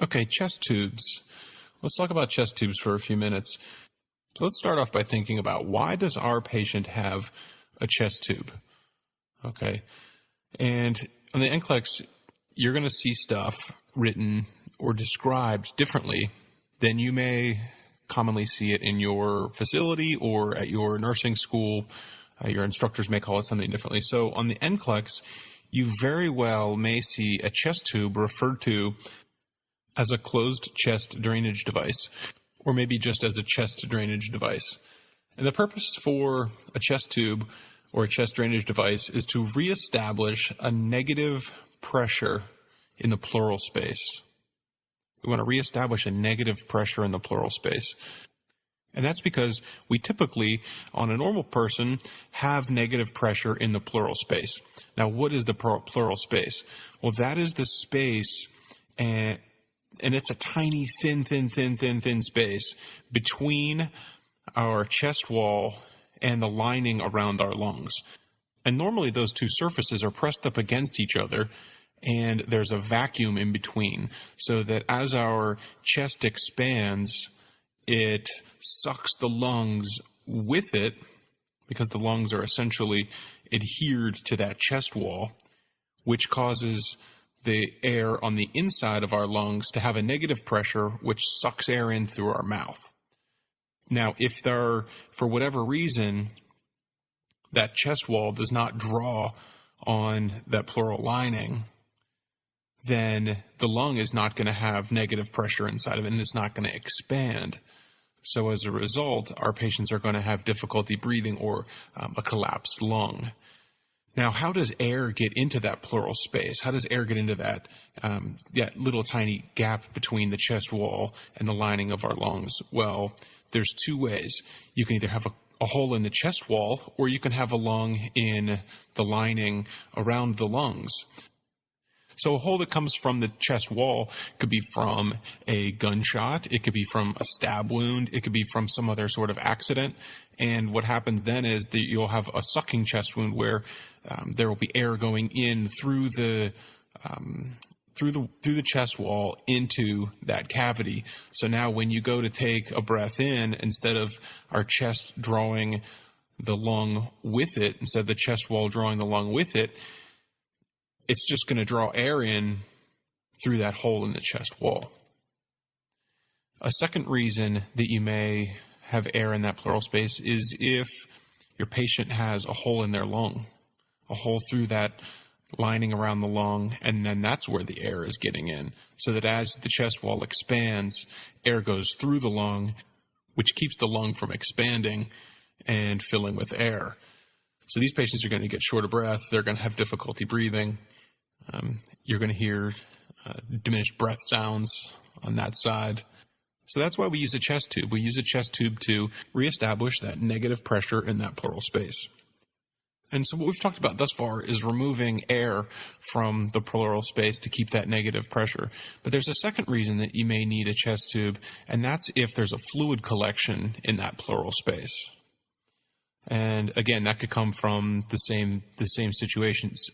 Okay, chest tubes. Let's talk about chest tubes for a few minutes. So let's start off by thinking about, why does our patient have a chest tube? Okay, and on the NCLEX, you're going to see stuff written or described differently than you may commonly see it in your facility or at your nursing school. Your instructors may call it something differently. So on the NCLEX, you very well may see a chest tube referred to as a closed chest drainage device, or maybe just as a chest drainage device. And the purpose for a chest tube or a chest drainage device is to reestablish a negative pressure in the pleural space. We want to reestablish a negative pressure in the pleural space. And that's because we typically, on a normal person, have negative pressure in the pleural space. Now, what is the pleural space? Well, that is the space, and it's a tiny, thin space between our chest wall and the lining around our lungs. And normally those two surfaces are pressed up against each other, and there's a vacuum in between, so that as our chest expands, it sucks the lungs with it, because the lungs are essentially adhered to that chest wall, which causes the air on the inside of our lungs to have a negative pressure, which sucks air in through our mouth. Now, if there, for whatever reason, that chest wall does not draw on that pleural lining, then the lung is not going to have negative pressure inside of it, and it's not going to expand. So as a result, our patients are going to have difficulty breathing or a collapsed lung. Now, how does air get into that pleural space? How does air get into that little tiny gap between the chest wall and the lining of our lungs? Well, there's two ways. You can either have a hole in the chest wall, or you can have a lung in the lining around the lungs. So a hole that comes from the chest wall could be from a gunshot, it could be from a stab wound, it could be from some other sort of accident. And what happens then is that you'll have a sucking chest wound where there will be air going in through the chest wall into that cavity. So now when you go to take a breath in, instead of our chest drawing the lung with it, instead of the chest wall drawing the lung with it, it's just going to draw air in through that hole in the chest wall. A second reason that you may have air in that pleural space is if your patient has a hole in their lung, a hole through that lining around the lung, and then that's where the air is getting in. So that as the chest wall expands, air goes through the lung, which keeps the lung from expanding and filling with air. So these patients are going to get short of breath. They're going to have difficulty breathing. You're going to hear diminished breath sounds on that side. So that's why we use a chest tube. We use a chest tube to reestablish that negative pressure in that pleural space. And so what we've talked about thus far is removing air from the pleural space to keep that negative pressure. But there's a second reason that you may need a chest tube, and that's if there's a fluid collection in that pleural space. And again, that could come from the same situations.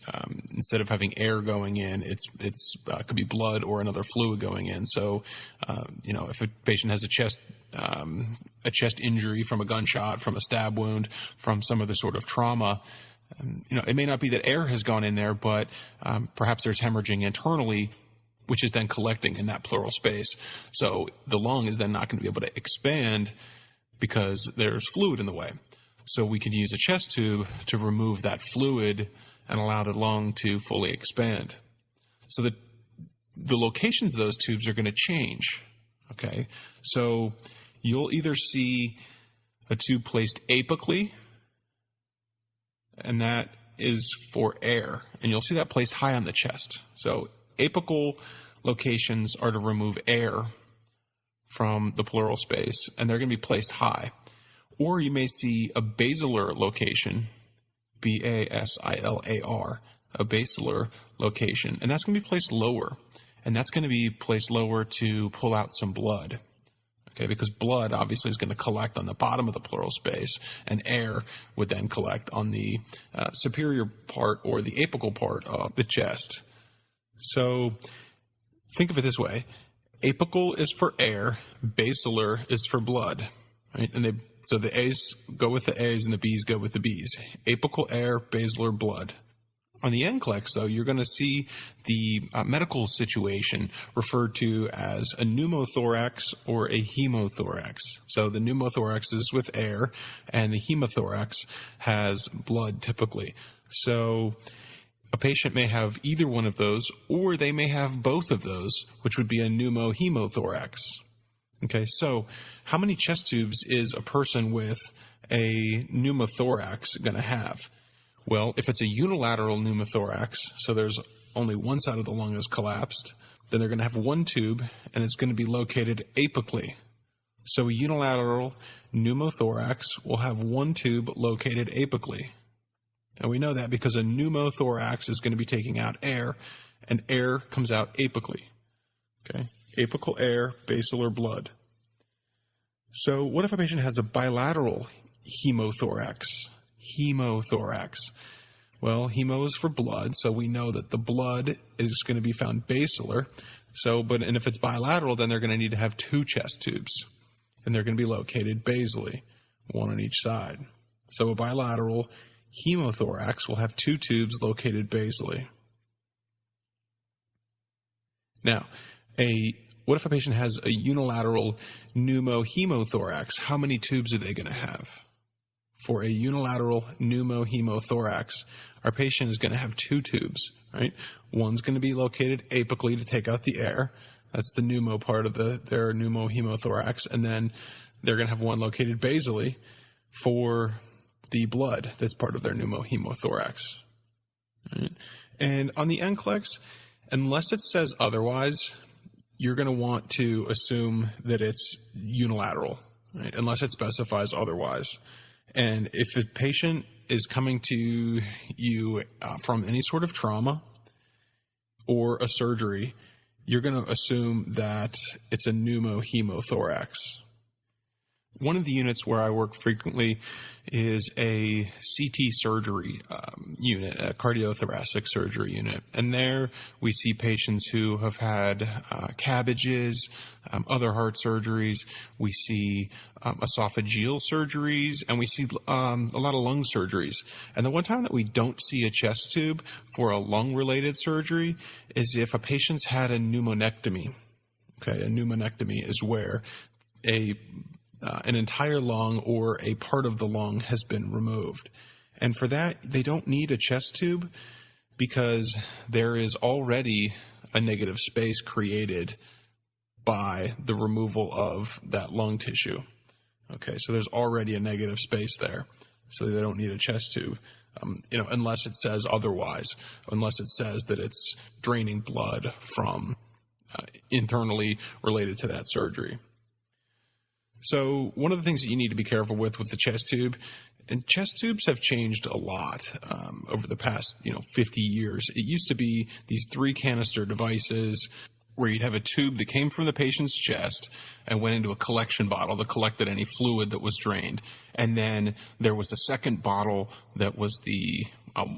Instead of having air going in, it's could be blood or another fluid going in. So, if a patient has a chest injury from a gunshot, from a stab wound, from some other sort of trauma, it may not be that air has gone in there, but perhaps there's hemorrhaging internally, which is then collecting in that pleural space. So the lung is then not going to be able to expand because there's fluid in the way. So we can use a chest tube to remove that fluid and allow the lung to fully expand. So the locations of those tubes are going to change. Okay, so you'll either see a tube placed apically, and that is for air, and you'll see that placed high on the chest. So apical locations are to remove air from the pleural space, and they're going to be placed high. Or you may see a basilar location, B-A-S-I-L-A-R, a basilar location, and that's going to be placed lower. And that's going to be placed lower to pull out some blood, okay? Because blood obviously is going to collect on the bottom of the pleural space, and air would then collect on the superior part or the apical part of the chest. So think of it this way. Apical is for air, basilar is for blood. Right? And so the A's go with the A's and the B's go with the B's. Apical air, basilar blood. On the NCLEX, though, you're going to see the medical situation referred to as a pneumothorax or a hemothorax. So the pneumothorax is with air, and the hemothorax has blood typically. So a patient may have either one of those, or they may have both of those, which would be a pneumohemothorax. Okay, so how many chest tubes is a person with a pneumothorax going to have? Well, if it's a unilateral pneumothorax, so there's only one side of the lung is collapsed, then they're going to have one tube, and it's going to be located apically. So a unilateral pneumothorax will have one tube located apically. And we know that because a pneumothorax is going to be taking out air, and air comes out apically. Okay, apical air, basilar blood. So what if a patient has a bilateral hemothorax? Hemothorax. Well, hemo is for blood, so we know that the blood is going to be found basilar. And if it's bilateral, then they're going to need to have two chest tubes, and they're going to be located basally, one on each side. So a bilateral hemothorax will have two tubes located basally. Now, what if a patient has a unilateral pneumohemothorax? How many tubes are they going to have? For a unilateral pneumohemothorax, our patient is going to have two tubes, right? One's going to be located apically to take out the air. That's the pneumo part of their pneumohemothorax. And then they're going to have one located basally for the blood that's part of their pneumohemothorax. Right? And on the NCLEX, unless it says otherwise, you're going to want to assume that it's unilateral, right? Unless it specifies otherwise. And if a patient is coming to you from any sort of trauma or a surgery, you're going to assume that it's a pneumohemothorax. One of the units where I work frequently is a CT surgery unit, a cardiothoracic surgery unit. And there we see patients who have had cabbages, other heart surgeries. We see esophageal surgeries, and we see a lot of lung surgeries. And the one time that we don't see a chest tube for a lung-related surgery is if a patient's had a pneumonectomy. Okay, a pneumonectomy is where an entire lung or a part of the lung has been removed. And for that, they don't need a chest tube because there is already a negative space created by the removal of that lung tissue. Okay, so there's already a negative space there, so they don't need a chest tube, unless it says otherwise, unless it says that it's draining blood from internally related to that surgery. So one of the things that you need to be careful with the chest tube, and chest tubes have changed a lot over the past 50 years. It used to be these 3 canister devices where you'd have a tube that came from the patient's chest and went into a collection bottle that collected any fluid that was drained. And then there was a second bottle that was the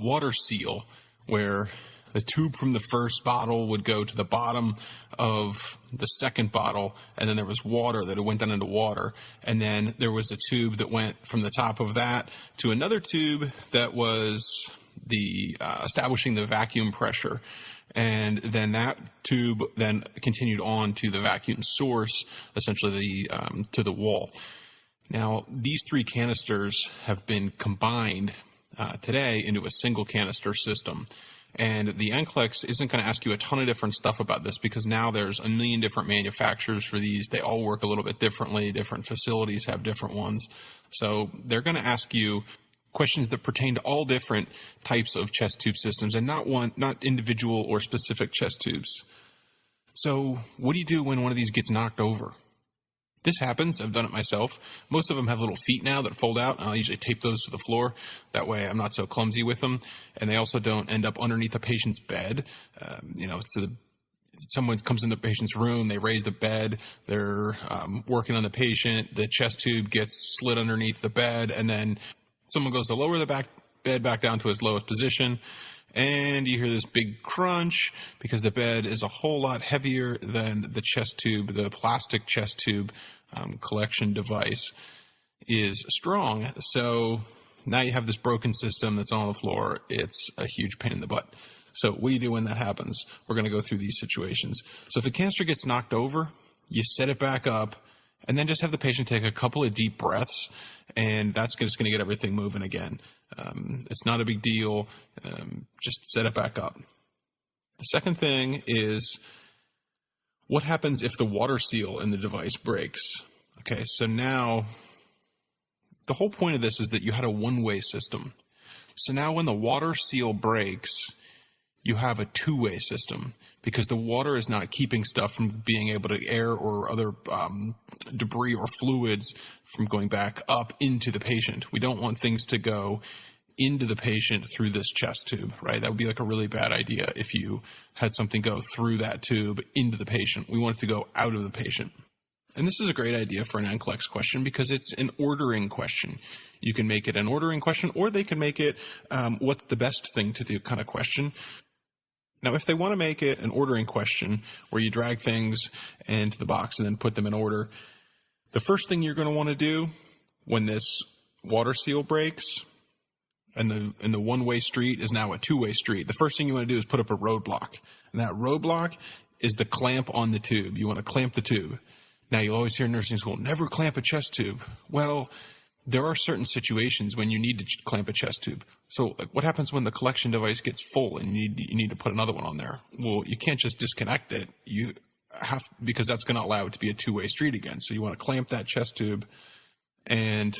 water seal, where the tube from the first bottle would go to the bottom of the second bottle, and then there was water that it went down into water. And then there was a tube that went from the top of that to another tube that was establishing the vacuum pressure. And then that tube then continued on to the vacuum source, essentially to the wall. Now, these 3 canisters have been combined today into a single canister system. And the NCLEX isn't going to ask you a ton of different stuff about this because now there's a million different manufacturers for these. They all work a little bit differently. Different facilities have different ones. So they're going to ask you questions that pertain to all different types of chest tube systems and not individual or specific chest tubes. So what do you do when one of these gets knocked over? This happens. I've done it myself. Most of them have little feet now that fold out. I'll usually tape those to the floor. That way I'm not so clumsy with them. And they also don't end up underneath a patient's bed. So someone comes in the patient's room, they raise the bed, they're working on the patient, the chest tube gets slid underneath the bed, and then someone goes to lower the bed back down to its lowest position, and you hear this big crunch because the bed is a whole lot heavier than the chest tube. The plastic chest tube collection device is strong. So now you have this broken system that's on the floor. It's a huge pain in the butt. So what do you do when that happens? We're going to go through these situations. So if the canister gets knocked over, you set it back up, and then just have the patient take a couple of deep breaths, and that's just going to get everything moving again. It's not a big deal. Just set it back up. The second thing is, what happens if the water seal in the device breaks? Okay, so now the whole point of this is that you had a one-way system. So now when the water seal breaks, you have a two-way system because the water is not keeping stuff from being able to air or other debris or fluids from going back up into the patient. We don't want things to go into the patient through this chest tube, right? That would be like a really bad idea if you had something go through that tube into the patient. We want it to go out of the patient. And this is a great idea for an NCLEX question because it's an ordering question. You can make it an ordering question, or they can make it what's the best thing to do kind of question. Now, if they want to make it an ordering question where you drag things into the box and then put them in order, the first thing you're going to want to do when this water seal breaks and the one-way street is now a two-way street, the first thing you want to do is put up a roadblock. And that roadblock is the clamp on the tube. You want to clamp the tube. Now, you'll always hear in nursing school, never clamp a chest tube. Well, there are certain situations when you need to clamp a chest tube. So what happens when the collection device gets full and you need to put another one on there? Well, you can't just disconnect it. You have, because that's going to allow it to be a two-way street again. So you want to clamp that chest tube and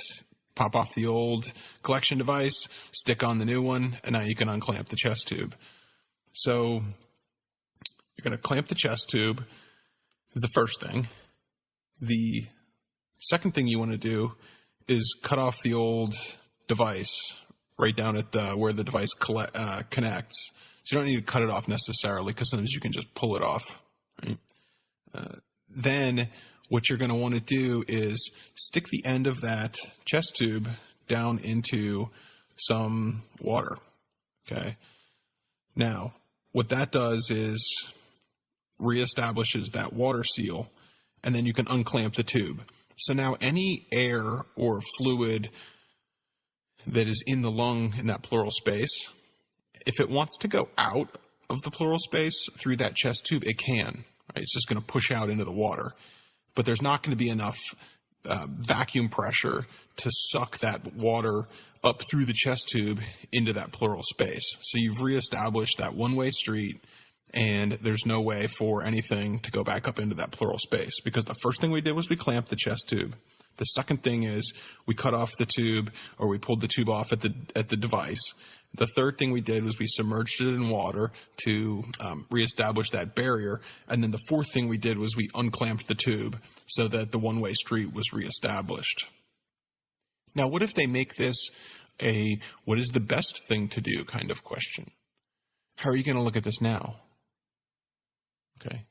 pop off the old collection device, stick on the new one, and now you can unclamp the chest tube. So you're going to clamp the chest tube is the first thing. The second thing you want to do is cut off the old device right down at where the device connects. So you don't need to cut it off necessarily because sometimes you can just pull it off. Right? Then what you're going to want to do is stick the end of that chest tube down into some water. Okay. Now, what that does is reestablishes that water seal, and then you can unclamp the tube. So now any air or fluid that is in the lung in that pleural space, if it wants to go out of the pleural space through that chest tube, it can. Right? It's just going to push out into the water. But there's not going to be enough vacuum pressure to suck that water up through the chest tube into that pleural space. So you've reestablished that one-way street, and there's no way for anything to go back up into that pleural space because the first thing we did was we clamped the chest tube. The second thing is we cut off the tube, or we pulled the tube off at the device. The third thing we did was we submerged it in water to reestablish that barrier. And then the fourth thing we did was we unclamped the tube so that the one-way street was reestablished. Now, what if they make this a what is the best thing to do kind of question? How are you going to look at this now? Okay,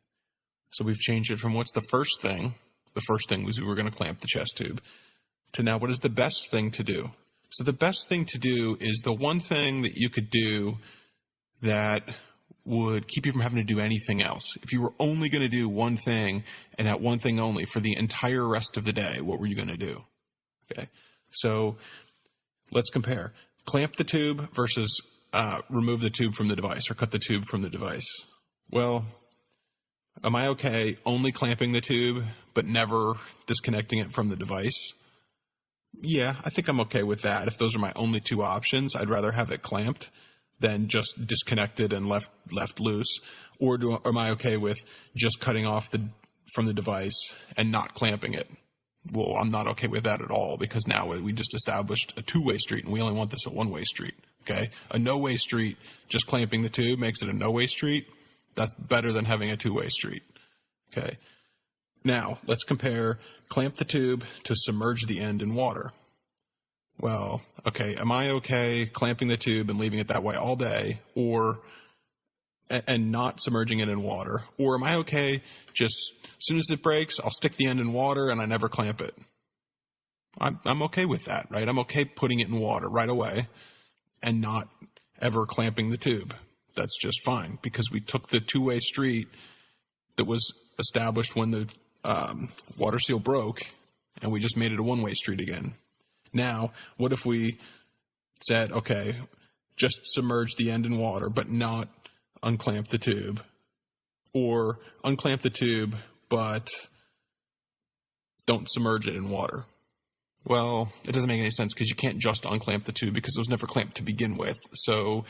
so we've changed it from what's the first thing. The first thing was we were going to clamp the chest tube, to now what is the best thing to do? So the best thing to do is the one thing that you could do that would keep you from having to do anything else. If you were only going to do one thing and that one thing only for the entire rest of the day, what were you going to do? Okay, so let's compare. Clamp the tube versus remove the tube from the device or cut the tube from the device. Well, am I okay only clamping the tube but never disconnecting it from the device? Yeah, I think I'm okay with that. If those are my only two options, I'd rather have it clamped than just disconnected and left loose. Or am I okay with just cutting off from the device and not clamping it? Well, I'm not okay with that at all because now we just established a two-way street and we only want this a one-way street. Okay, a no-way street, just clamping the tube makes it a no-way street. That's better than having a two-way street. Okay. Now, let's compare clamp the tube to submerge the end in water. Well, okay, am I okay clamping the tube and leaving it that way all day and not submerging it in water? Or am I okay just as soon as it breaks, I'll stick the end in water and I never clamp it? I'm okay with that, right? I'm okay putting it in water right away and not ever clamping the tube. That's just fine because we took the two-way street that was established when the water seal broke and we just made it a one-way street again. Now, what if we said, okay, just submerge the end in water but not unclamp the tube? Or unclamp the tube but don't submerge it in water? Well, it doesn't make any sense because you can't just unclamp the tube because it was never clamped to begin with. So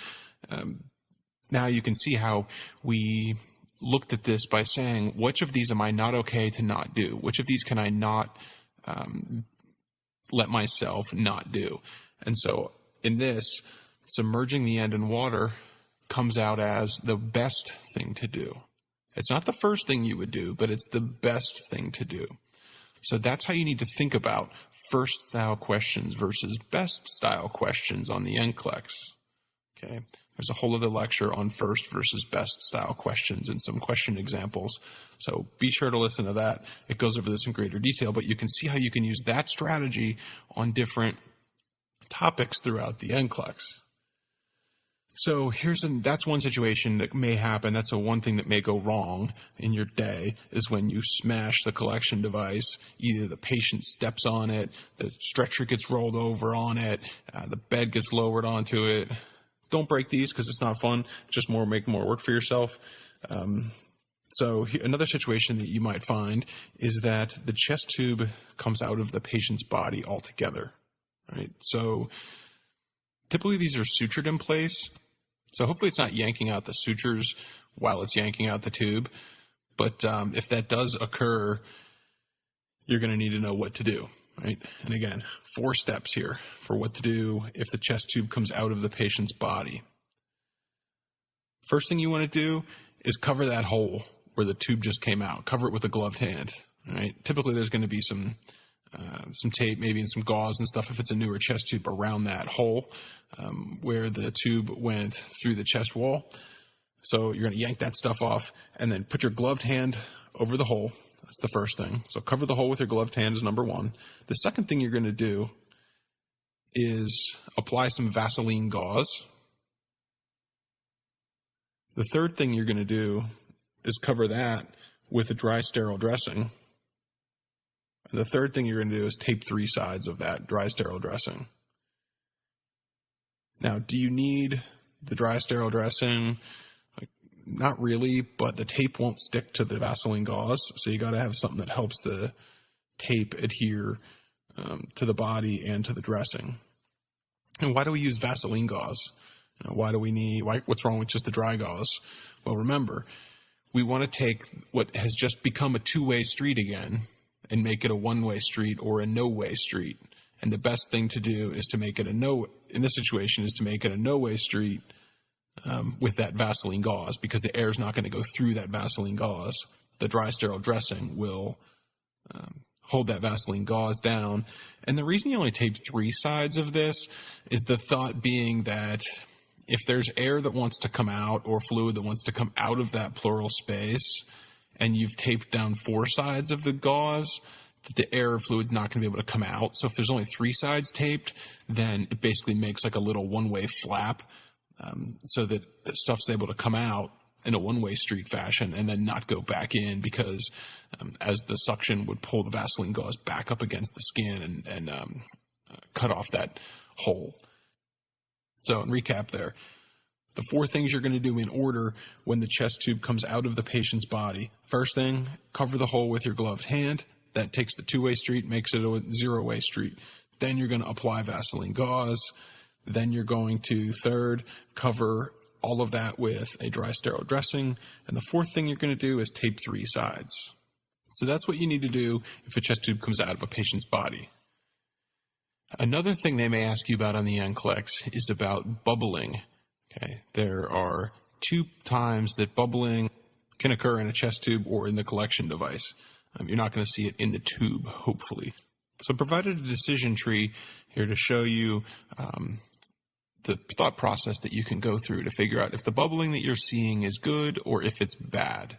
now you can see how we looked at this by saying, which of these am I not okay to not do? Which of these can I not let myself not do? And so in this, submerging the end in water comes out as the best thing to do. It's not the first thing you would do, but it's the best thing to do. So that's how you need to think about first style questions versus best style questions on the NCLEX. Okay. There's a whole other lecture on first versus best style questions and some question examples. So be sure to listen to that. It goes over this in greater detail, but you can see how you can use that strategy on different topics throughout the NCLEX. So that's one situation that may happen. That's one thing that may go wrong in your day is when you smash the collection device. Either the patient steps on it, the stretcher gets rolled over on it, the bed gets lowered onto it. Don't break these because it's not fun. Just make more work for yourself. So another situation that you might find is that the chest tube comes out of the patient's body altogether. Right? So typically these are sutured in place. So hopefully it's not yanking out the sutures while it's yanking out the tube. But if that does occur, you're going to need to know what to do. Right? And again, 4 steps here for what to do if the chest tube comes out of the patient's body. First thing you want to do is cover that hole where the tube just came out. Cover it with a gloved hand. Right? Typically there's going to be some tape, maybe and some gauze and stuff if it's a newer chest tube around that hole where the tube went through the chest wall. So you're going to yank that stuff off and then put your gloved hand over the hole. That's the first thing. So cover the hole with your gloved hand is number 1. The second thing you're going to do is apply some Vaseline gauze. The third thing you're going to do is cover that with a dry sterile dressing. And the third thing you're going to do is tape 3 sides of that dry sterile dressing. Now, do you need the dry sterile dressing? Not really, but the tape won't stick to the Vaseline gauze, so you got to have something that helps the tape adhere to the body and to the dressing. And why do we use Vaseline gauze? What's wrong with just the dry gauze? Well, remember, we want to take what has just become a two-way street again and make it a one-way street or a no-way street. And the best thing to do is to make it in this situation, is to make it a no-way street with that Vaseline gauze, because the air is not going to go through that Vaseline gauze. The dry sterile dressing will hold that Vaseline gauze down. And the reason you only tape 3 sides of this is the thought being that if there's air that wants to come out or fluid that wants to come out of that pleural space and you've taped down 4 sides of the gauze, that the air or fluid's not going to be able to come out. So if there's only 3 sides taped, then it basically makes like a little one-way flap so that the stuff's able to come out in a one-way street fashion and then not go back in, because as the suction would pull the Vaseline gauze back up against the skin and cut off that hole. So in recap there, the 4 things you're going to do in order when the chest tube comes out of the patient's body. First thing, cover the hole with your gloved hand. That takes the 2-way street, makes it a 0-way street. Then you're going to apply Vaseline gauze. Then you're going to, third, cover all of that with a dry sterile dressing. And the 4th thing you're going to do is tape 3 sides. So that's what you need to do if a chest tube comes out of a patient's body. Another thing they may ask you about on the NCLEX is about bubbling. Okay, there are 2 times that bubbling can occur in a chest tube or in the collection device. You're not going to see it in the tube, hopefully. So I provided a decision tree here to show you the thought process that you can go through to figure out if the bubbling that you're seeing is good or if it's bad.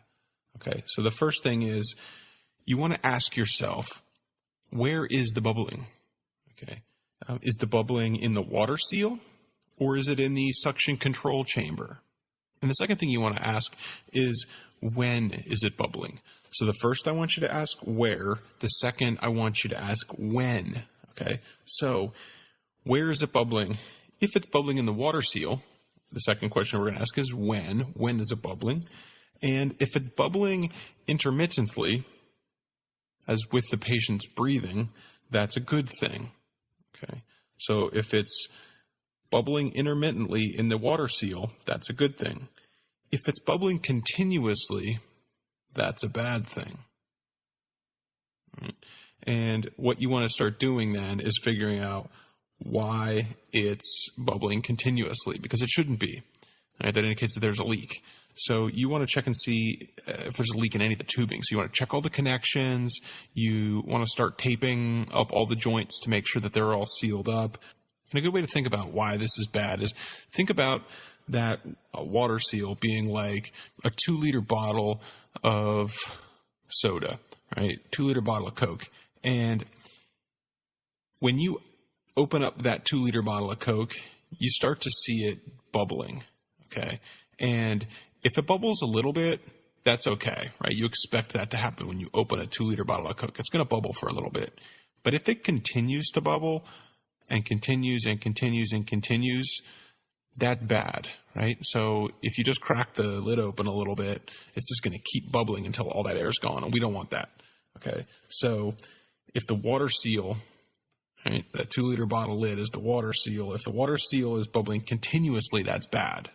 Okay, so the first thing is you want to ask yourself, where is the bubbling? Okay, is the bubbling in the water seal Or is it in the suction control chamber? And the second thing you want to ask is, when is it bubbling? So the first, I want you to ask where. The second, I want you to ask when. Okay, so where is it bubbling? If it's bubbling in the water seal, the second question we're going to ask is when. When is it bubbling? And if it's bubbling intermittently, as with the patient's breathing, that's a good thing. Okay, so if it's bubbling intermittently in the water seal, that's a good thing. If it's bubbling continuously, that's a bad thing. Right? And what you want to start doing then is figuring out why it's bubbling continuously, because it shouldn't be. Right? That indicates that there's a leak. So you want to check and see if there's a leak in any of the tubing. So you want to check all the connections. You want to start taping up all the joints to make sure that they're all sealed up. And a good way to think about why this is bad is think about that water seal being like a 2-liter bottle of soda, right? 2-liter bottle of Coke. And when you open up that 2-liter bottle of Coke, you start to see it bubbling, okay? And if it bubbles a little bit, that's okay, right? You expect that to happen when you open a 2-liter bottle of Coke. It's going to bubble for a little bit. But if it continues to bubble and continues and continues and continues, that's bad, right? So if you just crack the lid open a little bit, it's just going to keep bubbling until all that air's gone, and we don't want that, okay? So if the water seal, right, that 2-liter bottle lid is the water seal. If the water seal is bubbling continuously, that's bad.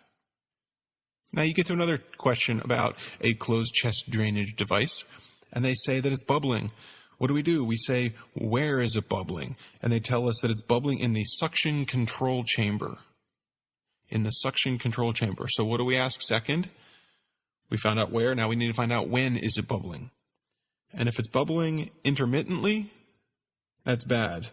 Now you get to another question about a closed chest drainage device, and they say that it's bubbling. What do? We say, where is it bubbling? And they tell us that it's bubbling in the suction control chamber. In the suction control chamber. So what do we ask second? We found out where. Now we need to find out when is it bubbling. And if it's bubbling intermittently, that's bad,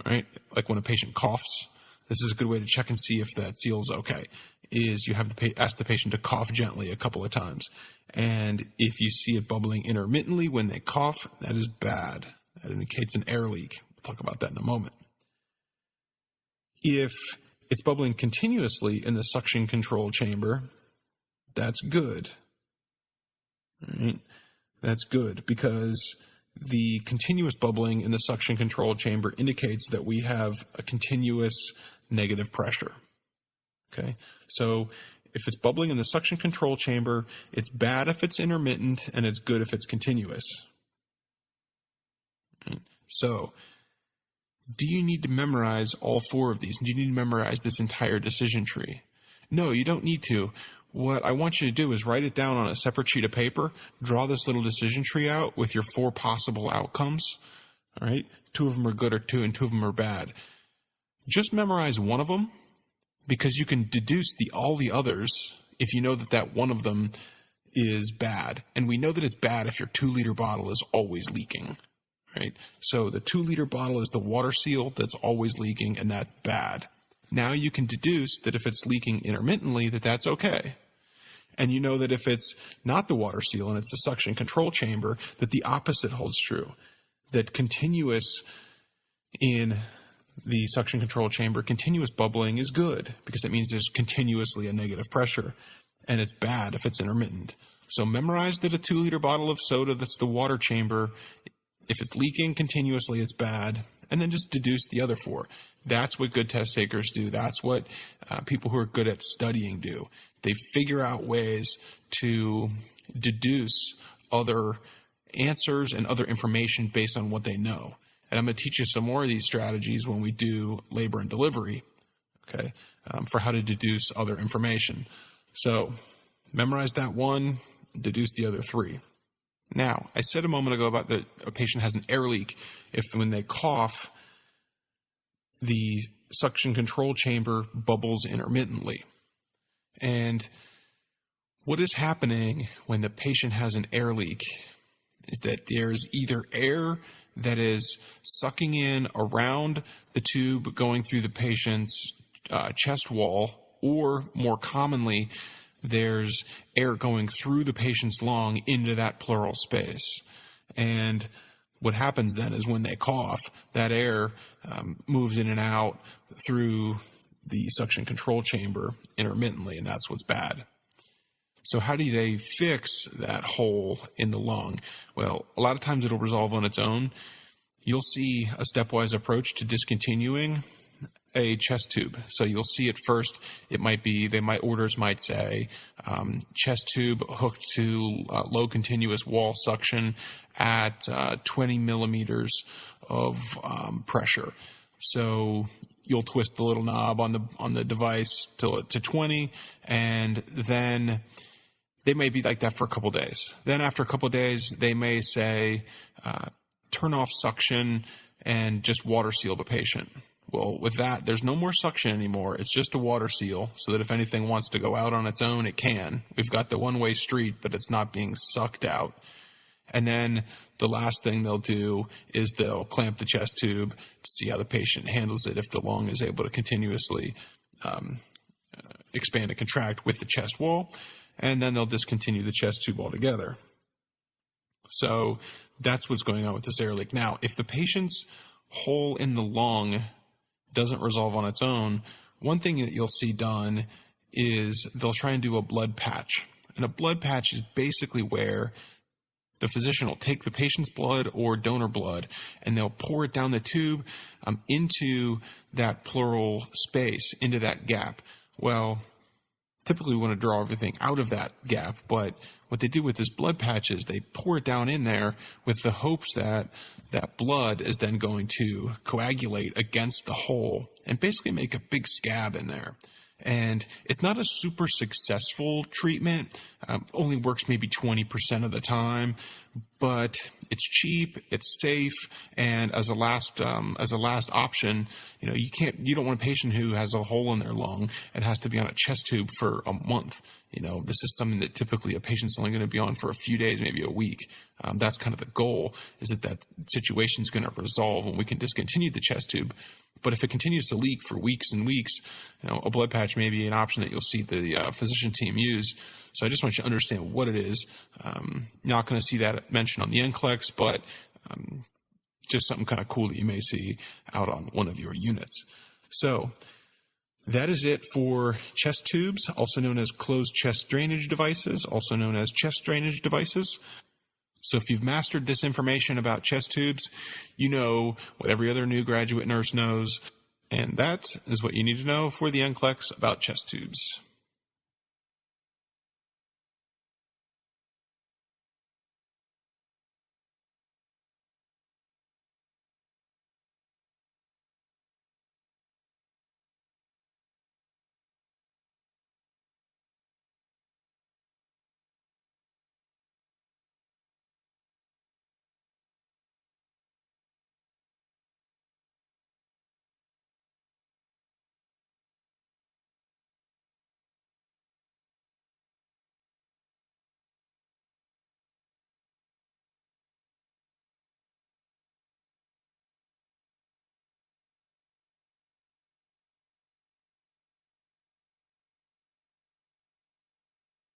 right? Like when a patient coughs, this is a good way to check and see if that seal is okay, is you have to ask the patient to cough gently a couple of times. And if you see it bubbling intermittently when they cough, that is bad. That indicates an air leak. We'll talk about that in a moment. If it's bubbling continuously in the suction control chamber, that's good. Right? That's good because the continuous bubbling in the suction control chamber indicates that we have a continuous negative pressure. Okay, so if it's bubbling in the suction control chamber, it's bad if it's intermittent and it's good if it's continuous. Right? So, do you need to memorize all 4 of these? Do you need to memorize this entire decision tree? No, you don't need to. What I want you to do is write it down on a separate sheet of paper, draw this little decision tree out with your 4 possible outcomes. All right, 2 of them are good and 2 of them are bad. Just memorize one of them, because you can deduce all the others if you know that one of them is bad. And we know that it's bad if your 2-liter bottle is always leaking, right? So the 2-liter bottle is the water seal that's always leaking, and that's bad. Now you can deduce that if it's leaking intermittently, that's okay. And you know that if it's not the water seal and it's the suction control chamber, that the opposite holds true, that continuous in the suction control chamber, continuous bubbling is good because that means there's continuously a negative pressure, and it's bad if it's intermittent. So memorize that a 2-liter bottle of soda that's the water chamber, if it's leaking continuously, it's bad, and then just deduce the other 4. That's what good test takers do. That's what people who are good at studying do. They figure out ways to deduce other answers and other information based on what they know. And I'm going to teach you some more of these strategies when we do labor and delivery, okay, for how to deduce other information. So memorize that one, deduce the other 3. Now, I said a moment ago about that a patient has an air leak if when they cough, the suction control chamber bubbles intermittently. And what is happening when the patient has an air leak is that there's either air that is sucking in around the tube going through the patient's chest wall, or more commonly, there's air going through the patient's lung into that pleural space. And what happens then is when they cough, that air moves in and out through the suction control chamber intermittently, and that's what's bad. So how do they fix that hole in the lung? Well, a lot of times it'll resolve on its own. You'll see a stepwise approach to discontinuing a chest tube. So you'll see at first, orders might say chest tube hooked to low continuous wall suction at 20 millimeters of pressure. So you'll twist the little knob on the device to 20, and then they may be like that for a couple days. Then after a couple days, they may say turn off suction and just water seal the patient. Well, with that, there's no more suction anymore. It's just a water seal so that if anything wants to go out on its own, it can. We've got the one-way street, but it's not being sucked out. And then the last thing they'll do is they'll clamp the chest tube to see how the patient handles it, if the lung is able to continuously expand and contract with the chest wall. And then they'll discontinue the chest tube altogether. So that's what's going on with this air leak. Now, if the patient's hole in the lung doesn't resolve on its own, one thing that you'll see done is they'll try and do a blood patch. And a blood patch is basically where the physician will take the patient's blood or donor blood and they'll pour it down the tube into that pleural space, into that gap. Well, typically we want to draw everything out of that gap, but what they do with this blood patch is they pour it down in there with the hopes that that blood is then going to coagulate against the hole and basically make a big scab in there. And it's not a super successful treatment, only works maybe 20% of the time, but it's cheap, it's safe, and as a last option, you don't want a patient who has a hole in their lung and has to be on a chest tube for a month. This is something that typically a patient's only going to be on for a few days, maybe a week. That's kind of the goal, is that situation is going to resolve when we can discontinue the chest tube. But if it continues to leak for weeks and weeks, a blood patch may be an option that you'll see the physician team use. So I just want you to understand what it is. Not going to see that mentioned on the NCLEX, but just something kind of cool that you may see out on one of your units. So that is it for chest tubes, also known as closed chest drainage devices, also known as chest drainage devices. So if you've mastered this information about chest tubes, you know what every other new graduate nurse knows, and that is what you need to know for the NCLEX about chest tubes.